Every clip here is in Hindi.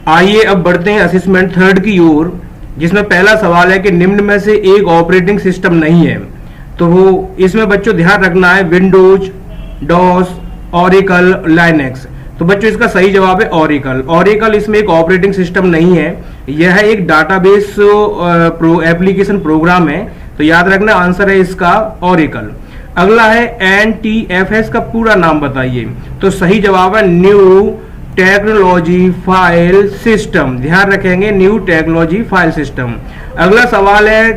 आइए अब बढ़ते हैं असेसमेंट थर्ड की ओर, जिसमें पहला सवाल है कि निम्न में से एक ऑपरेटिंग सिस्टम नहीं है। तो वो इसमें बच्चों ध्यान रखना है विंडोज, डॉस, ओरेकल, लाइनेक्स। तो बच्चों इसका सही जवाब है ओरेकल। ओरेकल इसमें एक ऑपरेटिंग सिस्टम नहीं है, यह एक डाटाबेस एप्लीकेशन प्रोग्राम है। तो याद रखना आंसर है इसका ओरेकल। अगला है NTFS का पूरा नाम बताइए। तो सही जवाब है न्यू टेक्नोलॉजी फाइल सिस्टम। ध्यान रखेंगे न्यू टेक्नोलॉजी फाइल सिस्टम। अगला सवाल है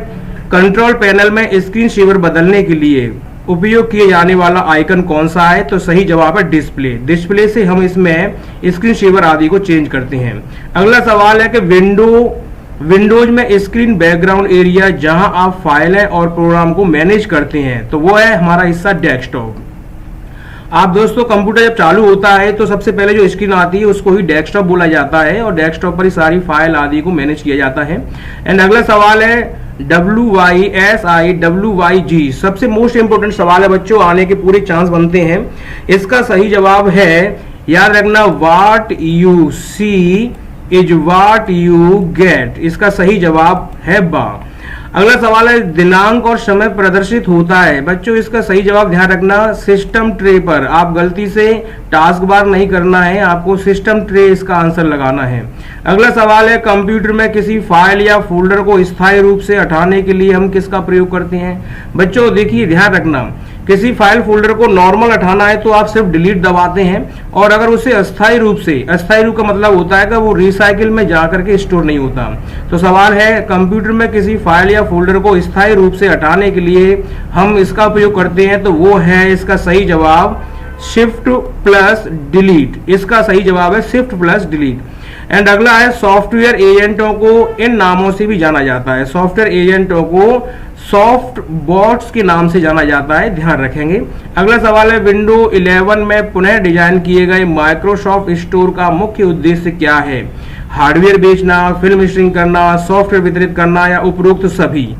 कंट्रोल पैनल में स्क्रीन शेवर बदलने के लिए उपयोग किए जाने वाला आइकन कौन सा है। तो सही जवाब है डिस्प्ले। डिस्प्ले से हम इसमें स्क्रीन शेवर आदि को चेंज करते हैं। अगला सवाल है कि विंडोज में स्क्रीन बैकग्राउंड एरिया जहां आप फाइलें और प्रोग्राम को मैनेज करते हैं, तो वो है हमारा हिस्सा डेस्कटॉप। आप दोस्तों कंप्यूटर जब चालू होता है तो सबसे पहले जो स्क्रीन आती है उसको ही डेस्कटॉप बोला जाता है और डेस्कटॉप पर ही सारी फाइल आदि को मैनेज किया जाता है। एंड अगला सवाल है WYSI WYG सबसे मोस्ट इंपोर्टेंट सवाल है बच्चों, आने के पूरे चांस बनते हैं। इसका सही जवाब है, याद रखना, what you see is what you get. इसका सही जवाब है बा। अगला सवाल है दिनांक और समय प्रदर्शित होता है। बच्चों इसका सही जवाब ध्यान रखना सिस्टम ट्रे पर। आप गलती से टास्क बार नहीं करना है, आपको सिस्टम ट्रे इसका आंसर लगाना है। अगला सवाल है कंप्यूटर में किसी फाइल या फोल्डर को स्थायी रूप से हटाने के लिए हम किसका प्रयोग करते हैं। बच्चों देखिए ध्यान रखना, किसी फाइल फोल्डर को नॉर्मल हटाना है तो आप सिर्फ डिलीट दबाते हैं, और अगर उसे अस्थायी रूप से, अस्थायी रूप का मतलब होता है कि वो रिसाइकिल में जाकर के स्टोर नहीं होता। तो सवाल है कंप्यूटर में किसी फाइल या फोल्डर को स्थायी रूप से हटाने के लिए हम इसका उपयोग करते हैं, तो वो है इसका सही जवाब शिफ्ट प्लस डिलीट। इसका सही जवाब है शिफ्ट प्लस डिलीट। एंड अगला है सॉफ्टवेयर एजेंटों को इन नामों से भी जाना जाता है। सॉफ्टवेयर एजेंटों को सॉफ्ट बॉट्स के नाम से जाना जाता है, ध्यान रखेंगे। अगला सवाल है विंडो 11 में पुनः डिजाइन किए गए माइक्रोसॉफ्ट स्टोर का मुख्य उद्देश्य क्या है। हार्डवेयर बेचना, फिल्म स्ट्रीम करना, सॉफ्टवेयर वितरित करना या उपरोक्त सभी।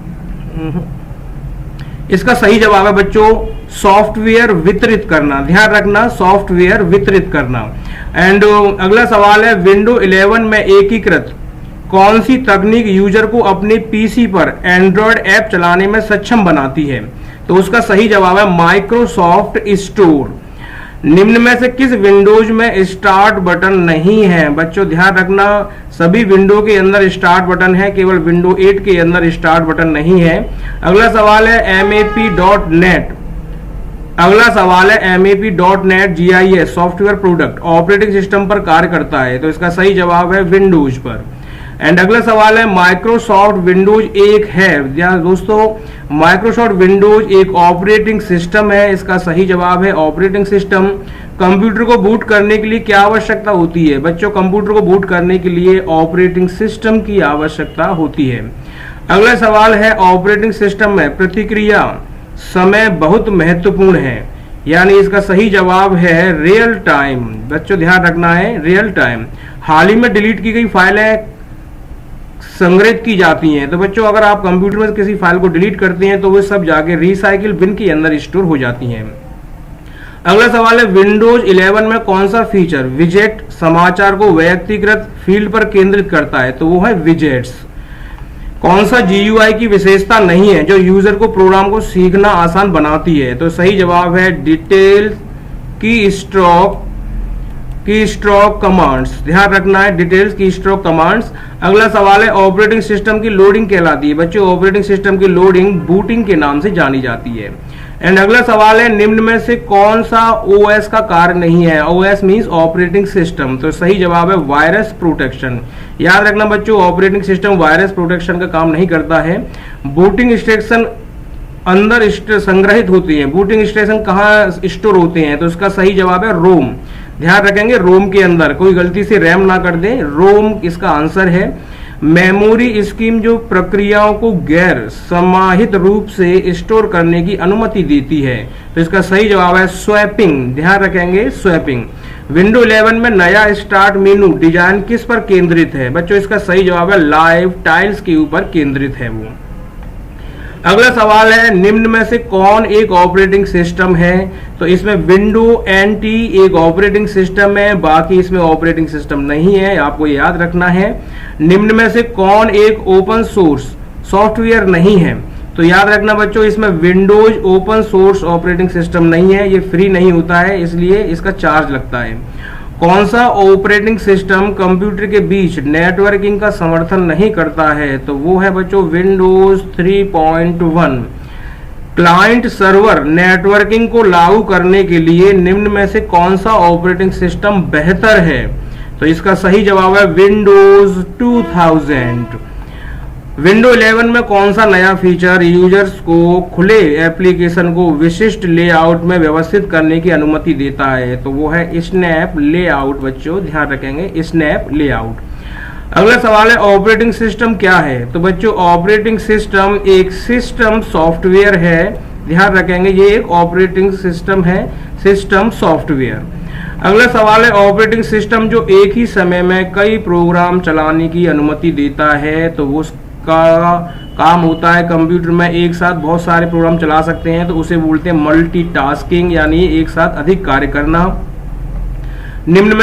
इसका सही जवाब है बच्चों सॉफ्टवेयर वितरित करना। ध्यान रखना सॉफ्टवेयर वितरित करना। एंड अगला सवाल है विंडो 11 में एकीकृत कौन सी तकनीक यूजर को अपने पीसी पर एंड्रॉयड ऐप चलाने में सक्षम बनाती है। तो उसका सही जवाब है माइक्रोसॉफ्ट स्टोर। निम्न में से किस विंडोज में स्टार्ट बटन नहीं है। बच्चों ध्यान रखना सभी विंडो के अंदर स्टार्ट बटन है, केवल विंडो 8 के अंदर स्टार्ट बटन नहीं है। अगला सवाल है MAP.NET। अगला सवाल है MAP.NET GIS software product operating system पर कार्य करता है। तो इसका सही जवाब है विंडोज पर। एंड अगला सवाल है माइक्रोसॉफ्ट विंडोज एक है। दोस्तों माइक्रोसॉफ्ट विंडोज एक ऑपरेटिंग सिस्टम है। इसका सही जवाब है ऑपरेटिंग सिस्टम। कंप्यूटर को बूट करने के लिए क्या आवश्यकता होती है। बच्चों कंप्यूटर को बूट करने के लिए ऑपरेटिंग सिस्टम की आवश्यकता होती है। अगला सवाल है ऑपरेटिंग सिस्टम में प्रतिक्रिया समय बहुत महत्वपूर्ण है, यानी इसका सही जवाब है रियल टाइम। बच्चों ध्यान रखना है रियल टाइम। हाल ही में डिलीट की गई फाइलें संग्रहित की जाती हैं। तो बच्चों अगर आप कंप्यूटर में किसी फाइल को डिलीट करते हैं तो वो सब जाके रिसाइकिल बिन के अंदर स्टोर हो जाती हैं। अगला सवाल है विंडोज 11 में कौन सा फीचर विजेट समाचार को व्यक्तिगत फील्ड पर केंद्रित करता है। तो वो है विजेट्स। कौन सा GUI की विशेषता नहीं है जो यूजर को प्रोग्राम को सीखना आसान बनाती है। तो सही जवाब है डिटेल की स्ट्रोक कमांड्स। ध्यान रखना है डिटेल्स की स्ट्रोक कमांड्स। अगला सवाल है ऑपरेटिंग सिस्टम की लोडिंग कहलाती है। बच्चों ऑपरेटिंग सिस्टम की लोडिंग बूटिंग के नाम से जानी जाती है। एंड अगला सवाल है निम्न में से कौन सा OS का कार्य नहीं है। OS means operating system. तो सही जवाब है वायरस प्रोटेक्शन। याद रखना बच्चों ऑपरेटिंग सिस्टम वायरस प्रोटेक्शन का काम नहीं करता है। बूटिंग इंस्ट्रक्शन अंदर संग्रहित होती है। बूटिंग इंस्ट्रक्शन कहाँ स्टोर होते हैं। तो इसका सही जवाब है रोम। ध्यान रखेंगे रोम के अंदर, कोई गलती से रैम ना कर दे। रोम इसका आंसर है। मेमोरी स्कीम जो प्रक्रियाओं को गैर समाहित रूप से स्टोर करने की अनुमति देती है। तो इसका सही जवाब है स्वैपिंग। ध्यान रखेंगे स्वैपिंग। विंडो 11 में नया स्टार्ट मेनू डिजाइन किस पर केंद्रित है। बच्चों इसका सही जवाब है लाइव टाइल्स के ऊपर केंद्रित है वो। अगला सवाल है, निम्न में से कौन एक ऑपरेटिंग सिस्टम है? तो इसमें विंडो एनटी एक ऑपरेटिंग सिस्टम है, बाकी इसमें ऑपरेटिंग सिस्टम नहीं है, आपको याद रखना है। निम्न में से कौन एक ओपन सोर्स सॉफ्टवेयर नहीं है? तो याद रखना बच्चों, इसमें Windows open source operating system नहीं है, ये फ्री नहीं होता है, इसलिए इसका चार्ज लगता है। कौन सा ऑपरेटिंग सिस्टम कंप्यूटर के बीच नेटवर्किंग का समर्थन नहीं करता है? तो वो है बच्चों विंडोज 3.1। क्लाइंट सर्वर नेटवर्किंग को लागू करने के लिए निम्न में से कौन सा ऑपरेटिंग सिस्टम बेहतर है? तो इसका सही जवाब है विंडोज 2000। विंडो 11 में कौन सा नया फीचर यूजर्स को खुले एप्लीकेशन को विशिष्ट लेआउट में व्यवस्थित करने की अनुमति देता है? तो वो है स्नैप लेआउट। बच्चों ध्यान रखेंगे, स्नैप लेआउट। अगला सवाल है, ऑपरेटिंग सिस्टम क्या है? तो बच्चों ऑपरेटिंग सिस्टम एक सिस्टम सॉफ्टवेयर है, ध्यान रखेंगे, ये एक ऑपरेटिंग सिस्टम है, सिस्टम सॉफ्टवेयर। अगला सवाल है, ऑपरेटिंग सिस्टम जो एक ही समय में कई प्रोग्राम चलाने की अनुमति देता है, तो वो का काम होता है कंप्यूटर में एक साथ बहुत सारे प्रोग्राम चला सकते हैं, तो उसे बोलते हैं मल्टीटास्किंग, यानी एक साथ अधिक कार्य करना। निम्न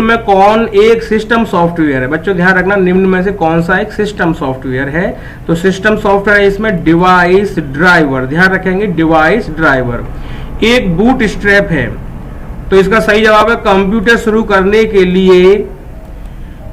में कौन एक सिस्टम सॉफ्टवेयर है? बच्चों ध्यान रखना, निम्न में से कौन सा एक सिस्टम सॉफ्टवेयर है? तो सिस्टम सॉफ्टवेयर है इसमें डिवाइस ड्राइवर, ध्यान रखेंगे डिवाइस ड्राइवर। एक बूट स्ट्रैप है, तो इसका सही जवाब है कंप्यूटर शुरू करने के लिए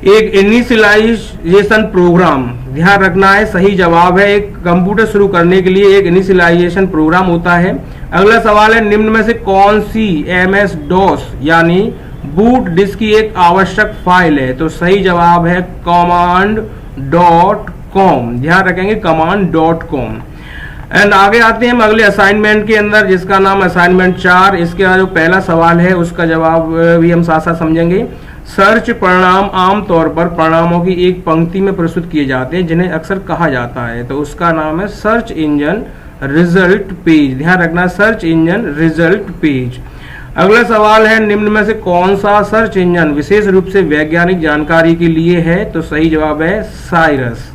एक इनिशियलाइजेशन प्रोग्राम, ध्यान रखना है, सही जवाब है, एक कंप्यूटर शुरू करने के लिए एक इनिशियलाइजेशन प्रोग्राम होता है। अगला सवाल है, निम्न में से कौन सी MS DOS यानी बूट डिस्क की एक आवश्यक फाइल है? तो सही जवाब है command.com, ध्यान रखेंगे command.com। एंड आगे आते हैं हम अगले असाइनमेंट के अंदर, जिसका नाम असाइनमेंट 4। इसके जो पहला सवाल है उसका जवाब भी हम साथ साथ समझेंगे। सर्च परिणाम आमतौर पर परिणामों की एक पंक्ति में प्रस्तुत किए जाते हैं, जिन्हें अक्सर कहा जाता है, तो उसका नाम है सर्च इंजन रिजल्ट पेज, ध्यान रखना सर्च इंजन रिजल्ट पेज। अगला सवाल है, निम्न में से कौन सा सर्च इंजन विशेष रूप से वैज्ञानिक जानकारी के लिए है? तो सही जवाब है साइरस।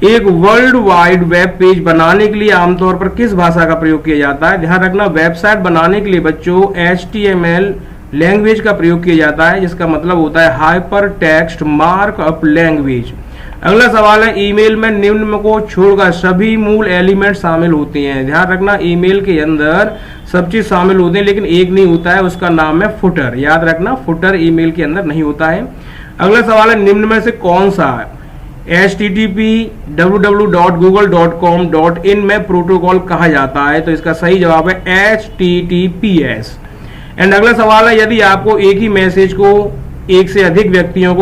एक वर्ल्ड वाइड वेब पेज बनाने के लिए आमतौर पर किस भाषा का प्रयोग किया जाता है? ध्यान रखना, वेबसाइट बनाने के लिए बच्चों HTML लैंग्वेज का प्रयोग किया जाता है, जिसका मतलब होता है हाइपर टेक्स्ट मार्कअप लैंग्वेज। अगला सवाल है, ईमेल में निम्न को छोड़कर सभी मूल एलिमेंट शामिल होते हैं। ध्यान रखना, ईमेल के अंदर सब चीज शामिल होते हैं, लेकिन एक नहीं होता है, उसका नाम है फुटर, याद रखना फुटर ईमेल के अंदर नहीं होता है। अगला सवाल है, निम्न में से कौन सा HTTP www.google.com.in में प्रोटोकॉल कहा जाता है? तो इसका सही जवाब है HTTPS। एंड अगला सवाल है, यदि आपको एक ही मैसेज को एक से अधिक व्यक्तियों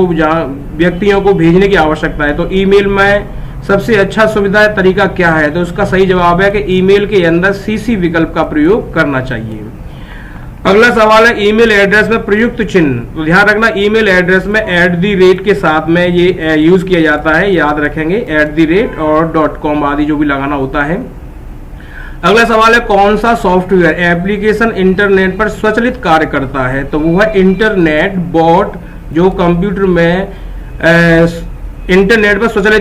को भेजने की आवश्यकता है, तो ईमेल में सबसे अच्छा सुविधा तरीका क्या है? तो उसका सही जवाब है कि ईमेल के अंदर CC विकल्प का प्रयोग करना चाहिए। अगला सवाल है, ईमेल एड्रेस में प्रयुक्त चिन्ह, तो ध्यान रखना ईमेल एड्रेस में @ के साथ में ये यूज किया जाता है, याद रखेंगे @ और .com आदि जो भी लगाना होता है। अगला सवाल है, कौन सा सॉफ्टवेयर एप्लीकेशन इंटरनेट पर स्वचालित कार्य करता है? तो वो है इंटरनेट बॉट, जो कंप्यूटर में इंटरनेट पर स्वतः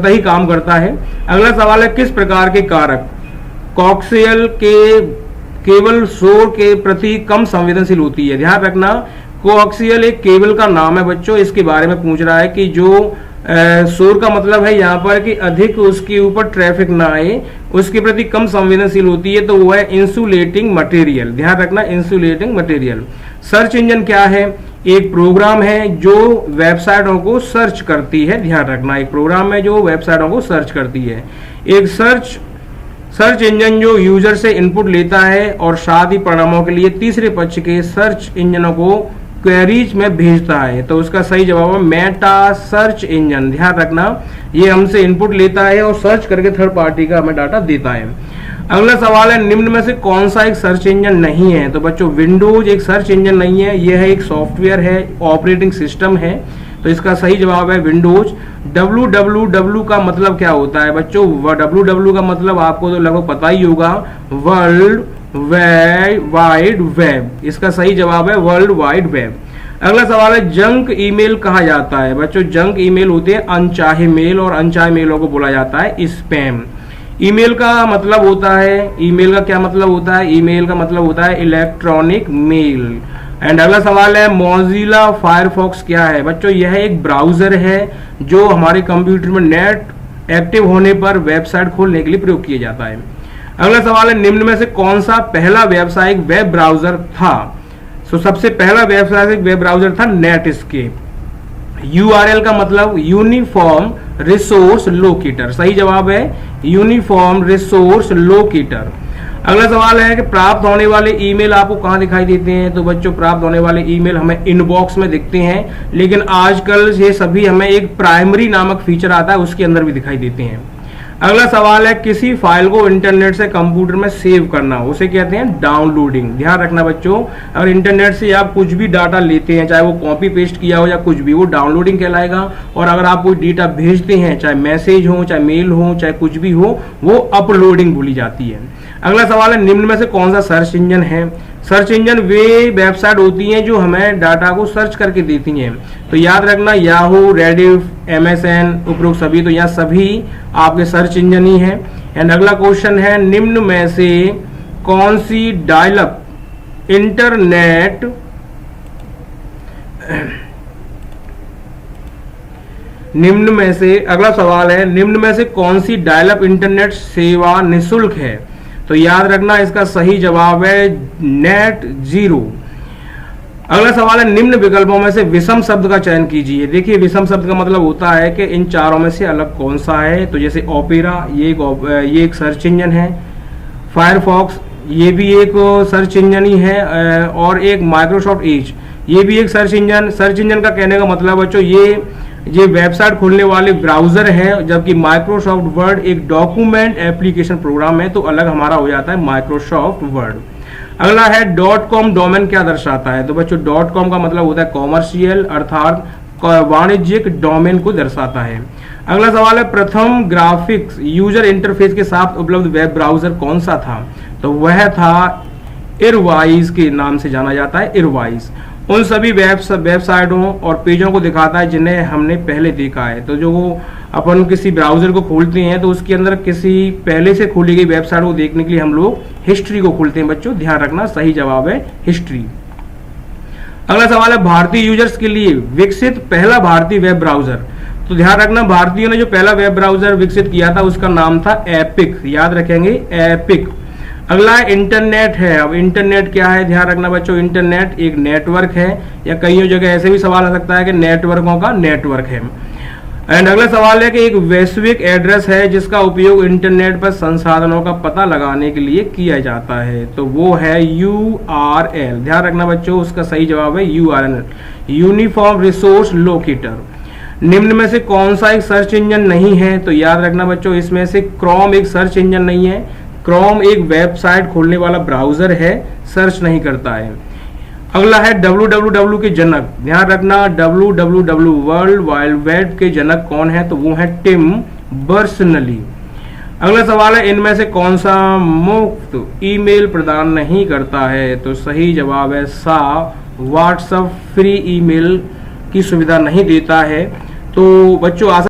ही काम करता है। अगला सवाल है, किस प्रकार के कारक कॉक्सियल के केबल शोर के प्रति कम संवेदनशील होती है? ध्यान रखना, कोएक्सियल एक केबल का नाम है बच्चों, इसके बारे में पूछ रहा है कि जो शोर का मतलब है यहाँ पर कि अधिक उसके ऊपर ट्रैफिक ना आए, उसके प्रति कम संवेदनशील होती है, तो वो है इंसुलेटिंग मटेरियल, ध्यान रखना इंसुलेटिंग मटेरियल। सर्च इंजन क्या है? एक प्रोग्राम है जो वेबसाइटों को सर्च करती है, ध्यान रखना एक प्रोग्राम है जो वेबसाइटों को सर्च करती है। एक सर्च इंजन जो यूजर से इनपुट लेता है और साथ ही परिणामों के लिए तीसरे पक्ष के सर्च इंजनों को क्वेरीज में भेजता है, तो उसका सही जवाब है मेटा सर्च इंजन, ध्यान रखना ये हमसे इनपुट लेता है और सर्च करके थर्ड पार्टी का हमें डाटा देता है। अगला सवाल है, निम्न में से कौन सा एक सर्च इंजन नहीं है? तो बच्चों विंडोज एक सर्च इंजन नहीं है, यह है एक सॉफ्टवेयर है, ऑपरेटिंग सिस्टम है, तो इसका सही जवाब है विंडोज। www का मतलब क्या होता है बच्चों? www का मतलब आपको तो लगभग पता ही होगा, वर्ल्ड वाइड वेब, इसका सही जवाब है वर्ल्ड वाइड वेब। अगला सवाल है जंक ईमेल कहा जाता है। बच्चों जंक ईमेल होते हैं अनचाहे मेल, और अनचाहे मेलों को बोला जाता है स्पैम। ईमेल का मतलब होता है, ईमेल का क्या मतलब होता है? ईमेल का मतलब होता है इलेक्ट्रॉनिक मेल। एंड अगला सवाल है मोजिला फायरफॉक्स क्या है? बच्चों यह एक ब्राउजर है जो हमारे कंप्यूटर में नेट एक्टिव होने पर वेबसाइट खोलने के लिए प्रयोग किया जाता है। अगला सवाल है निम्न में से कौन सा पहला व्यावसायिक वेब ब्राउजर था? सबसे पहला व्यावसायिक वेब ब्राउजर था नेटस्केप। URL का मतलब यूनिफॉर्म रिसोर्स लोकेटर, सही जवाब है यूनिफॉर्म रिसोर्स लोकेटर। अगला सवाल है कि प्राप्त होने वाले ईमेल आपको कहां दिखाई देते हैं? तो बच्चों प्राप्त होने वाले ईमेल हमें इनबॉक्स में दिखते हैं, लेकिन आजकल ये सभी हमें एक प्राइमरी नामक फीचर आता है उसके अंदर भी दिखाई देते हैं। अगला सवाल है किसी फाइल को इंटरनेट से कंप्यूटर में सेव करना, उसे कहते हैं डाउनलोडिंग। ध्यान रखना बच्चों, अगर इंटरनेट से आप कुछ भी डाटा लेते हैं, चाहे वो कॉपी पेस्ट किया हो या कुछ भी, वो डाउनलोडिंग कहलाएगा। और अगर आप कोई डेटा भेजते हैं, चाहे मैसेज हो, चाहे मेल हो, चाहे कुछ भी हो, वो अपलोडिंग बोली जाती है। अगला सवाल है निम्न में से कौन सा सर्च इंजन है? सर्च इंजन वे वेबसाइट होती हैं जो हमें डाटा को सर्च करके देती हैं। तो याद रखना याहू, रेडिफ, MSN, उपरोक्त सभी, तो यहाँ सभी आपके सर्च इंजन ही हैं। एंड अगला क्वेश्चन है निम्न में से कौन सी डायलअप इंटरनेट निम्न में से, अगला सवाल है निम्न में से कौन सी डायलअप इंटरनेट सेवा निःशुल्क है? तो याद रखना इसका सही जवाब है नेट जीरो। अगला सवाल है निम्न विकल्पों में से विषम शब्द का चयन कीजिए। देखिए विषम शब्द का मतलब होता है कि इन चारों में से अलग कौन सा है। तो जैसे ओपेरा ये एक सर्च इंजन है, फायरफॉक्स ये भी एक सर्च इंजन ही है, और एक माइक्रोसॉफ्ट एज ये भी एक सर्च इंजन। सर्च इंजन का कहने का मतलब बच्चों ये वेबसाइट खोलने वाले ब्राउजर हैं, जबकि माइक्रोसॉफ्ट वर्ड एक डॉक्यूमेंट एप्लीकेशन प्रोग्राम है, तो अलग हमारा हो जाता है माइक्रोसॉफ्ट वर्ड। अगला है .com डोमेन क्या दर्शाता है? तो बच्चों .com का मतलब होता है कॉमर्शियल, अर्थात वाणिज्यिक डोमेन को दर्शाता है। अगला सवाल है प्रथम ग्राफिक्स यूजर इंटरफेस के साथ उपलब्ध वेब ब्राउजर कौन सा था? तो वह था इरवाइज के नाम से जाना जाता है, इरवाइज। उन सभी वेबसाइटों और पेजों को दिखाता है जिन्हें हमने पहले देखा है। तो जो अपन किसी ब्राउजर को खोलते हैं तो उसके अंदर किसी पहले से खोली गई वेबसाइट को देखने के लिए हम लोग हिस्ट्री को खोलते हैं। बच्चों ध्यान रखना सही जवाब है हिस्ट्री। अगला सवाल है भारतीय यूजर्स के लिए विकसित पहला भारतीय वेब ब्राउजर। तो ध्यान रखना भारतीयों ने जो पहला वेब ब्राउजर विकसित किया था उसका नाम था एपिक, याद रखेंगे एपिक। अगला इंटरनेट है। अब इंटरनेट क्या है? ध्यान रखना बच्चों इंटरनेट एक नेटवर्क है, या कई जगह ऐसे भी सवाल आ सकता है कि नेटवर्कों का नेटवर्क है। एंड अगला सवाल है कि एक वैश्विक एड्रेस है जिसका उपयोग इंटरनेट पर संसाधनों का पता लगाने के लिए किया जाता है, तो वो है URL। ध्यान रखना बच्चों उसका सही जवाब है URL, यूनिफॉर्म रिसोर्स लोकेटर। निम्न में से कौन सा एक सर्च इंजन नहीं है? तो याद रखना बच्चों इसमें से क्रोम एक सर्च इंजन नहीं है। क्रोम एक वेबसाइट खोलने वाला ब्राउजर है, सर्च नहीं करता है। अगला है www के जनक। ध्यान रखना www वर्ल्ड वाइड वेब के जनक कौन है? तो वो है टिम बर्नर्स-ली। अगला सवाल है इनमें से कौन सा मुफ्त ईमेल प्रदान नहीं करता है? तो सही जवाब है सा। व्हाट्सएप फ्री ईमेल की सुविधा नहीं देता है। तो बच्चों